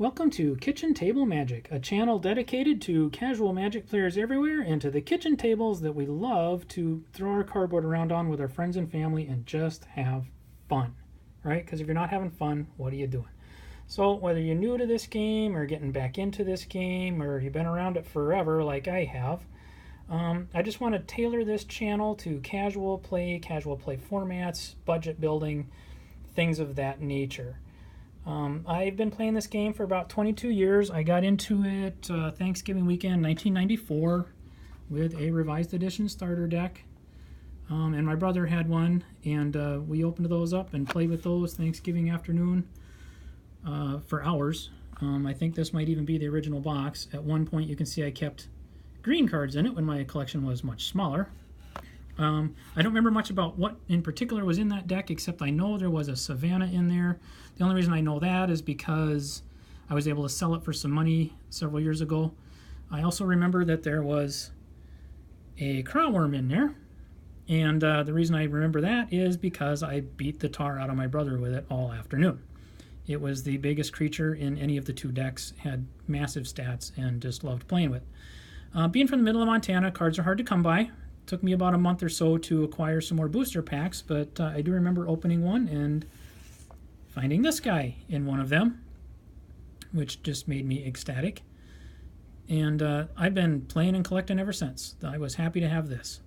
Welcome to Kitchen Table Magic, a channel dedicated to casual Magic players everywhere and to the kitchen tables that we love to throw our cardboard around on with our friends and family and just have fun, right? Because if you're not having fun, what are you doing? So whether you're new to this game or getting back into this game or you've been around it forever like I have, I just want to tailor this channel to casual play formats, budget building, things of that nature. I've been playing this game for about 22 years. I got into it Thanksgiving weekend 1994 with a revised edition starter deck. And my brother had one, and we opened those up and played with those Thanksgiving afternoon for hours. I think this might even be the original box. At one point you can see I kept green cards in it when my collection was much smaller. I don't remember much about what in particular was in that deck, except I know there was a Savannah in there. The only reason I know that is because I was able to sell it for some money several years ago. I also remember that there was a Crowworm in there, and the reason I remember that is because I beat the tar out of my brother with it all afternoon. It was the biggest creature in any of the two decks, had massive stats, and just loved playing with. Being from the middle of Montana, cards are hard to come by. Took me about a month or so to acquire some more booster packs, but I do remember opening one and finding this guy in one of them, which just made me ecstatic. And I've been playing and collecting ever since. I was happy to have this.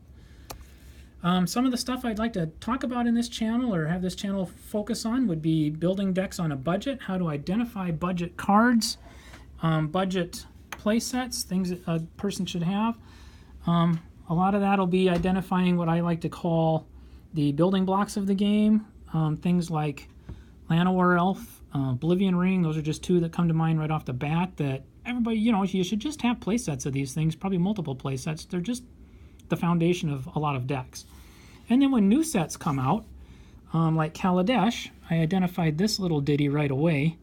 Some of the stuff I'd like to talk about in this channel or have this channel focus on would be building decks on a budget, how to identify budget cards, budget play sets, things that a person should have. A lot of that will be identifying what I like to call the building blocks of the game. Things like Llanowar Elf, Oblivion Ring, those are just two that come to mind right off the bat that everybody, you should just have play sets of these things, probably multiple play sets. They're just the foundation of a lot of decks. And then when new sets come out, like Kaladesh, I identified this little ditty right away.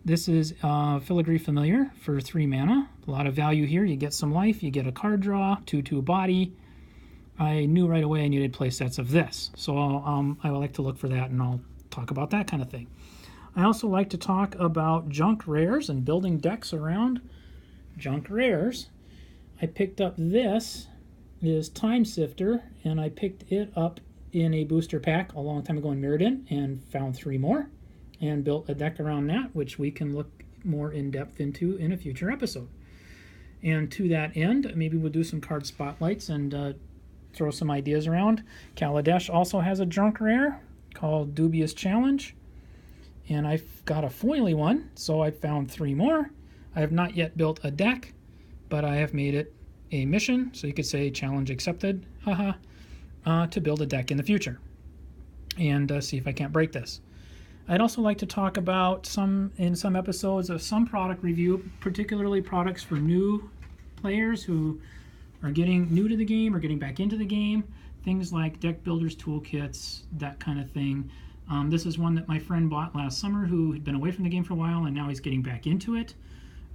This is Filigree Familiar for 3 mana. A lot of value here. You get some life, you get a card draw, 2/2 body. I knew right away I needed play sets of this. So I would like to look for that, and I'll talk about that kind of thing. I also like to talk about junk rares and building decks around junk rares. I picked up this is Time Sifter, and I picked it up in a booster pack a long time ago in Mirrodin and found 3 more. And built a deck around that, which we can look more in depth into in a future episode. And to that end, maybe we'll do some card spotlights and throw some ideas around. Kaladesh also has a junk rare called Dubious Challenge, and I've got a foily one, so I found 3 more. I have not yet built a deck, but I have made it a mission, so you could say challenge accepted, to build a deck in the future and see if I can't break this. I'd also like to talk about in some episodes of some product review, particularly products for new players who are getting new to the game or getting back into the game. Things like deck builders toolkits, that kind of thing. This is one that my friend bought last summer who had been away from the game for a while and now he's getting back into it.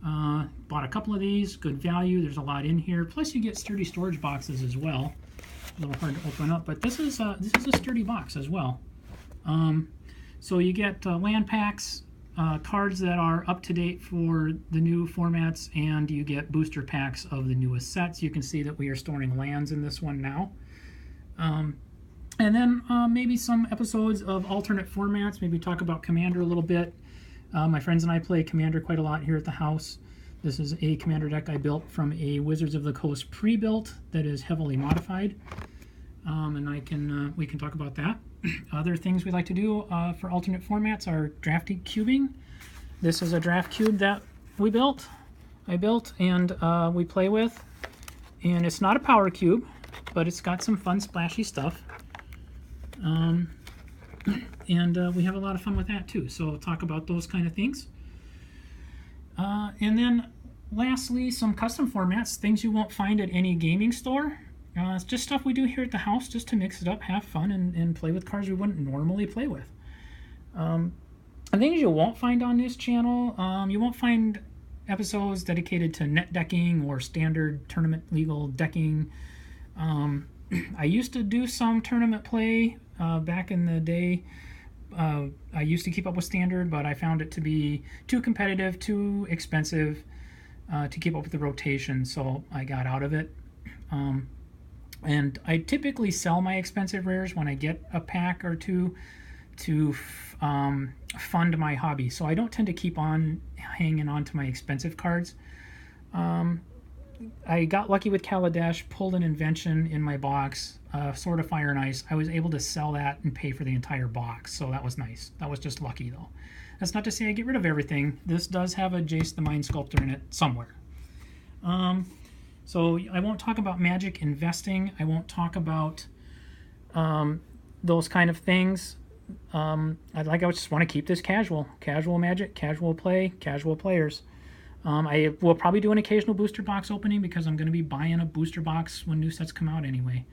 Bought a couple of these, good value. There's a lot in here. Plus you get sturdy storage boxes as well. A little hard to open up, but this is a sturdy box as well. So you get land packs, cards that are up to date for the new formats, and you get booster packs of the newest sets. You can see that we are storing lands in this one now. And then maybe some episodes of alternate formats, maybe talk about Commander a little bit. My friends and I play Commander quite a lot here at the house. This is a Commander deck I built from a Wizards of the Coast pre-built that is heavily modified. And we can talk about that. Other things we like to do for alternate formats are drafty cubing. This is a draft cube that I built and we play with. And it's not a power cube, but it's got some fun splashy stuff. And we have a lot of fun with that too. So we'll talk about those kind of things. And then lastly, some custom formats, things you won't find at any gaming store. It's just stuff we do here at the house just to mix it up, have fun, and play with cards we wouldn't normally play with. Things you won't find on this channel, you won't find episodes dedicated to net decking or standard tournament legal decking. I used to do some tournament play back in the day, I used to keep up with Standard, but I found it to be too competitive, too expensive to keep up with the rotation, so I got out of it. And I typically sell my expensive rares when I get a pack or two to fund my hobby. So I don't tend to keep on hanging on to my expensive cards. I got lucky with Kaladesh, pulled an invention in my box, Sword of Fire and Ice. I was able to sell that and pay for the entire box, so that was nice. That was just lucky, though. That's not to say I get rid of everything. This does have a Jace the Mind Sculptor in it somewhere. So I won't talk about Magic investing. I won't talk about those kind of things. I just want to keep this casual. Casual Magic, casual play, casual players. I will probably do an occasional booster box opening because I'm going to be buying a booster box when new sets come out anyway.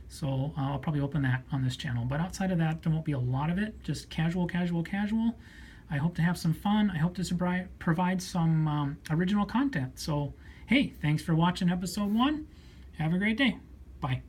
So I'll probably open that on this channel. But outside of that, there won't be a lot of it. Just casual, casual, casual. I hope to have some fun. I hope to provide some original content. So, hey, thanks for watching episode 1. Have a great day. Bye.